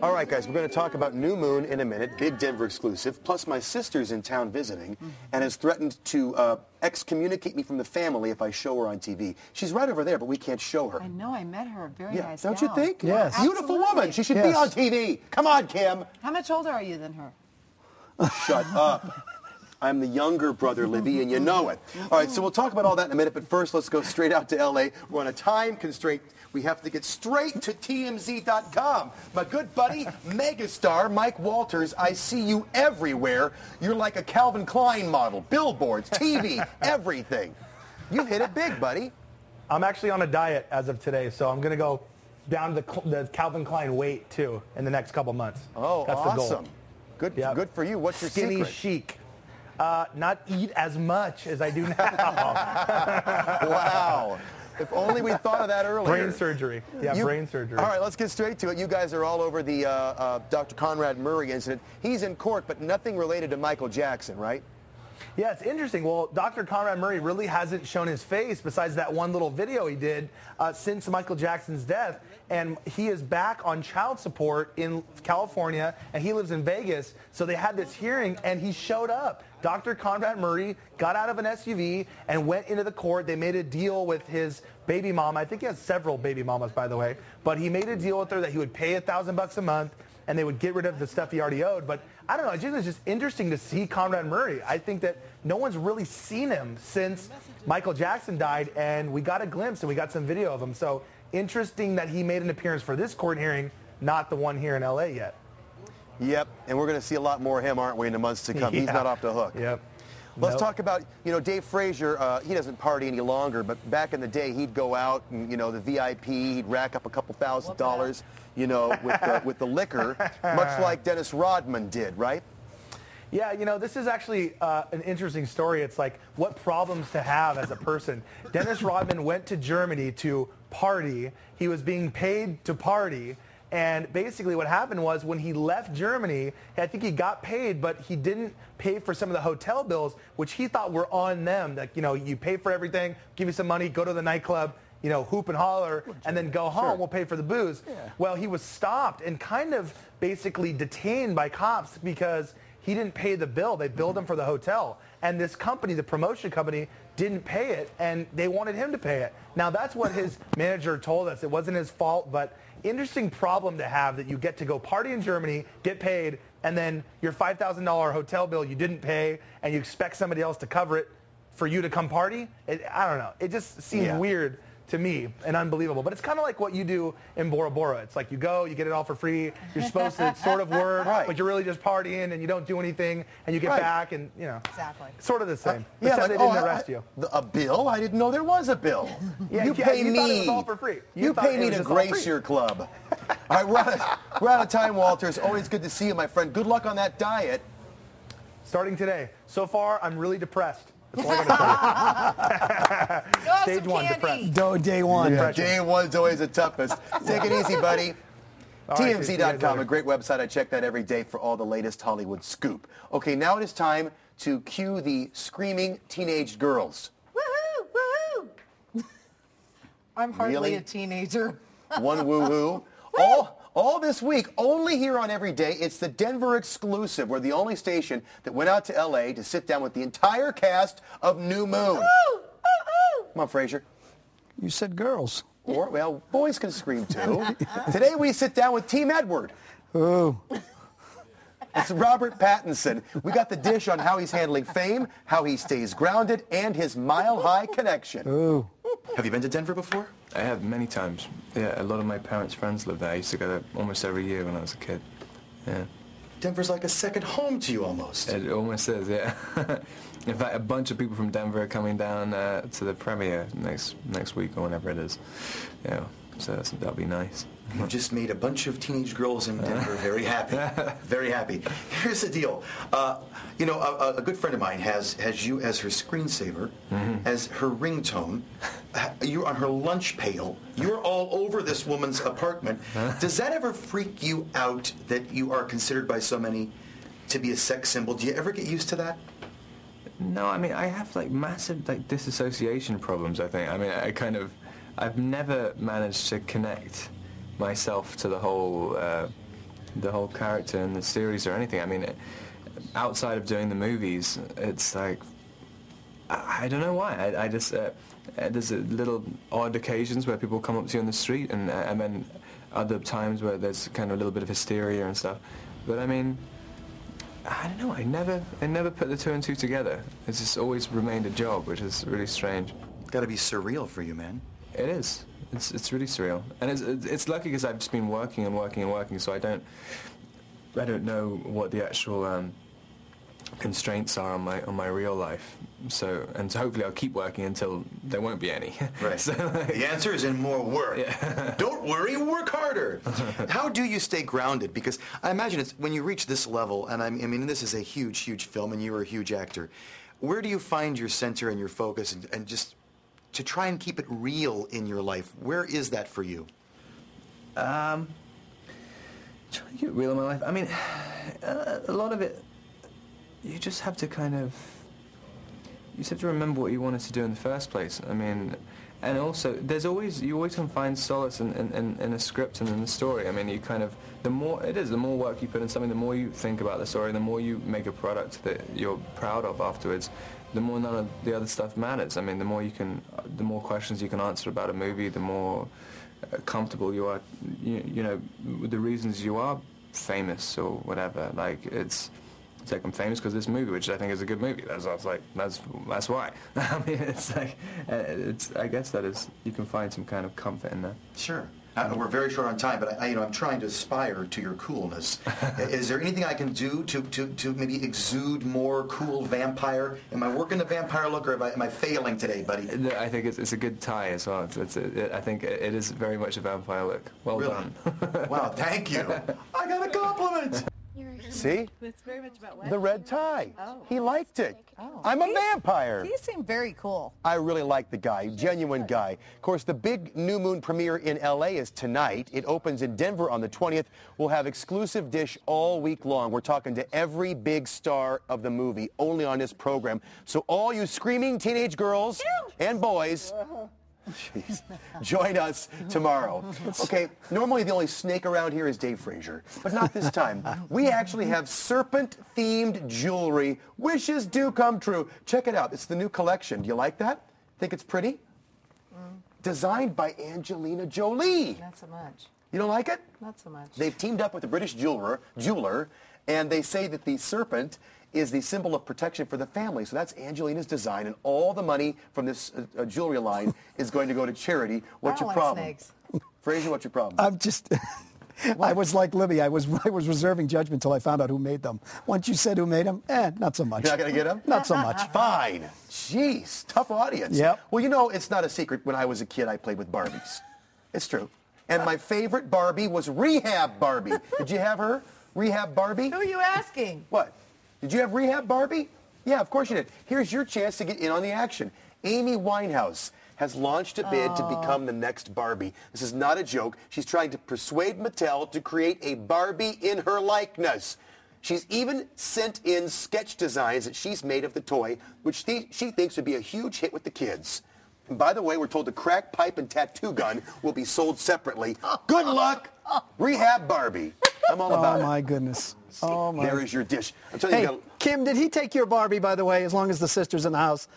All right, guys, we're going to talk about New Moon in a minute, big Denver exclusive. Plus, my sister's in town visiting and has threatened to excommunicate me from the family if I show her on TV. She's right over there, but we can't show her. I know, I met her. Very nice Don't gal. you think? Yes. Beautiful woman. She should be on TV. Come on, Kim. How much older are you than her? Shut up. I'm the younger brother, Libby, and you know it. All right, so we'll talk about all that in a minute, but first let's go straight out to L.A. We're on a time constraint. We have to get straight to TMZ.com. My good buddy, megastar Mike Walters, I see you everywhere. You're like a Calvin Klein model. Billboards, TV, everything. You've hit it big, buddy. I'm actually on a diet as of today, so I'm going to go down to the Calvin Klein weight, too, in the next couple months. Oh, that's awesome. The goal. Good for you. What's your Skinny secret? chic. Not eat as much as I do now. Wow. If only we thought of that earlier. Brain surgery. Yeah, brain surgery. All right, let's get straight to it. You guys are all over the Dr. Conrad Murray incident. He's in court, but nothing related to Michael Jackson, right? Yeah, it's interesting. Well, Dr. Conrad Murray really hasn't shown his face besides that one little video he did since Michael Jackson's death. And he is back on child support in California, and he lives in Vegas. So they had this hearing, and he showed up. Dr. Conrad Murray got out of an SUV and went into the court. They made a deal with his baby mama. I think he has several baby mamas, by the way. But he made a deal with her that he would pay $1,000 a month, and they would get rid of the stuff he already owed. But I don't know, I think it's just interesting to see Conrad Murray. I think that no one's really seen him since Michael Jackson died, and we got a glimpse and we got some video of him. So interesting that he made an appearance for this court hearing, not the one here in LA yet. Yep, and we're going to see a lot more of him, aren't we, in the months to come? Yeah. He's not off the hook. Yep. Let's talk about, Dave Frazier, he doesn't party any longer, but back in the day, he'd go out and, the VIP, he'd rack up a couple $1,000s, with the liquor, much like Dennis Rodman did, right? Yeah, this is actually an interesting story. It's like what problems to have as a person. Dennis Rodman went to Germany to party. He was being paid to party. And basically what happened was when he left Germany, I think he got paid, but he didn't pay for some of the hotel bills, which he thought were on them. Like, you pay for everything, give you some money, go to the nightclub, hoop and holler, and then go home. We'll pay for the booze. Yeah. Well, he was stopped and kind of basically detained by cops because he didn't pay the bill. They billed him for the hotel. And this company, the promotion company, didn't pay it, and they wanted him to pay it. Now, that's what his manager told us. It wasn't his fault, but interesting problem to have that you get to go party in Germany, get paid, and then your $5,000 hotel bill you didn't pay, and you expect somebody else to cover it for you to come party. I don't know. It just seems weird to me and unbelievable. But it's kind of like what you do in Bora Bora. It's like you go, you get it all for free. You're supposed to sort of work, but you're really just partying and you don't do anything, and you get back and, Exactly. sort of the same. Yeah, Except like, they didn't arrest you. A bill? I didn't know there was a bill. You pay you me. thought it was all for free. You pay me to grace your club. All right, we're out of time, Walters. Always good to see you, my friend. Good luck on that diet. Starting today. So far, I'm really depressed. That's all I'm going to say. Stage one, depressed. Day one. Yeah, day one's always the toughest. Take it easy, buddy. TMZ.com, a great website. I check that every day for all the latest Hollywood scoop. Okay, now it is time to cue the screaming teenage girls. Woohoo! Woohoo! I'm hardly a teenager. One woohoo. All this week, only here on Every Day, it's the Denver exclusive. We're the only station that went out to L.A. to sit down with the entire cast of New Moon. Come on, Frazier. You said girls. Or, well, boys can scream too. Today we sit down with Team Edward. Ooh. It's Robert Pattinson. We got the dish on how he's handling fame, how he stays grounded, and his mile-high connection. Ooh. Have you been to Denver before? I have many times. Yeah, a lot of my parents' friends live there. I used to go there almost every year when I was a kid. Yeah. Denver's like a second home to you almost. It almost is, yeah. In fact, a bunch of people from Denver are coming down to the premiere next week or whenever it is. Yeah, so that'll be nice. You've just made a bunch of teenage girls in Denver very happy. Very happy. Here's the deal. A good friend of mine has you as her screensaver, as her ringtone. You're on her lunch pail. You're all over this woman's apartment. Does that ever freak you out that you are considered by so many to be a sex symbol? Do you ever get used to that? No, I mean, I have massive disassociation problems, I think. I mean, I've never managed to connect myself to the whole the whole character in the series or anything. I mean, outside of doing the movies, it's like, I don't know why. I just, there's little odd occasions where people come up to you on the street, and then other times where there's kind of a little bit of hysteria and stuff. But I mean, I don't know, I never put the two and two together. It's just always remained a job, which is really strange. Got to be surreal for you, man. It is. It's really surreal. And it's lucky because I've just been working and working and working, so I don't know what the actual constraints are on my real life. So hopefully I'll keep working until there won't be any. Right. So, the answer is in more work. Yeah. Don't worry, work harder. How do you stay grounded? Because I imagine it's when you reach this level, and I mean this is a huge, huge film, and you're a huge actor. Where do you find your center and your focus, and just to try and keep it real in your life? Where is that for you? Trying to keep it real in my life. I mean, a lot of it, you just have to you just have to remember what you wanted to do in the first place. I mean, and also, you always can find solace in a script and in the story. I mean, the more work you put in something, the more you think about the story, the more you make a product that you're proud of afterwards, the more none of the other stuff matters. I mean, the more questions you can answer about a movie, the more comfortable you are, you know, with the reasons you are famous or whatever. Like, it's like I'm famous because of this movie, which I think is a good movie. That's why. I mean, it's like, I guess that is, you can find some kind of comfort in that. Sure. We're very short on time, but I'm trying to aspire to your coolness. Is there anything I can do to maybe exude more cool vampire? Am I working the vampire look, or am I failing today, buddy? No, I think it's a good tie as well. I think it is very much a vampire look. Well Really? done. Wow, thank you. I got a compliment. See? It's very much about The red tie. Oh. He liked it. Oh. I'm a vampire. He seemed very cool. I really like the guy, genuine guy. Of course, the big New Moon premiere in L.A. is tonight. It opens in Denver on the 20th. We'll have exclusive dish all week long. We're talking to every big star of the movie only on this program. So all you screaming teenage girls and boys, jeez, join us tomorrow. Okay, normally the only snake around here is Dave Frazier, but not this time. We actually have serpent-themed jewelry. Wishes do come true. Check it out. It's the new collection. Do you like that? Think it's pretty? Designed by Angelina Jolie. Not so much. You don't like it? Not so much. They've teamed up with a British jeweler, and they say that the serpent is the symbol of protection for the family. So that's Angelina's design, and all the money from this jewelry line is going to go to charity. What's I your don't like problem? snakes. Frazier, what's your problem? I'm just... I was like Libby. I was reserving judgment until I found out who made them. Once you said who made them, not so much. You're not going to get them? Not so much. Fine. Jeez, tough audience. Yep. Well, you know, it's not a secret. When I was a kid, I played with Barbies. It's true. And my favorite Barbie was Rehab Barbie. Did you have her? Rehab Barbie? Who are you asking? What? Did you have Rehab Barbie? Yeah, of course you did. Here's your chance to get in on the action. Amy Winehouse has launched a bid to become the next Barbie. This is not a joke. She's trying to persuade Mattel to create a Barbie in her likeness. She's even sent in sketch designs that she's made of the toy, which she thinks would be a huge hit with the kids. And by the way, we're told the crack pipe and tattoo gun will be sold separately. Good luck, Rehab Barbie. I'm all about it. Oh, my goodness. Oh, my. There is your dish. I'm telling you, Hey, Kim, did he take your Barbie, by the way, as long as the sister's in the house?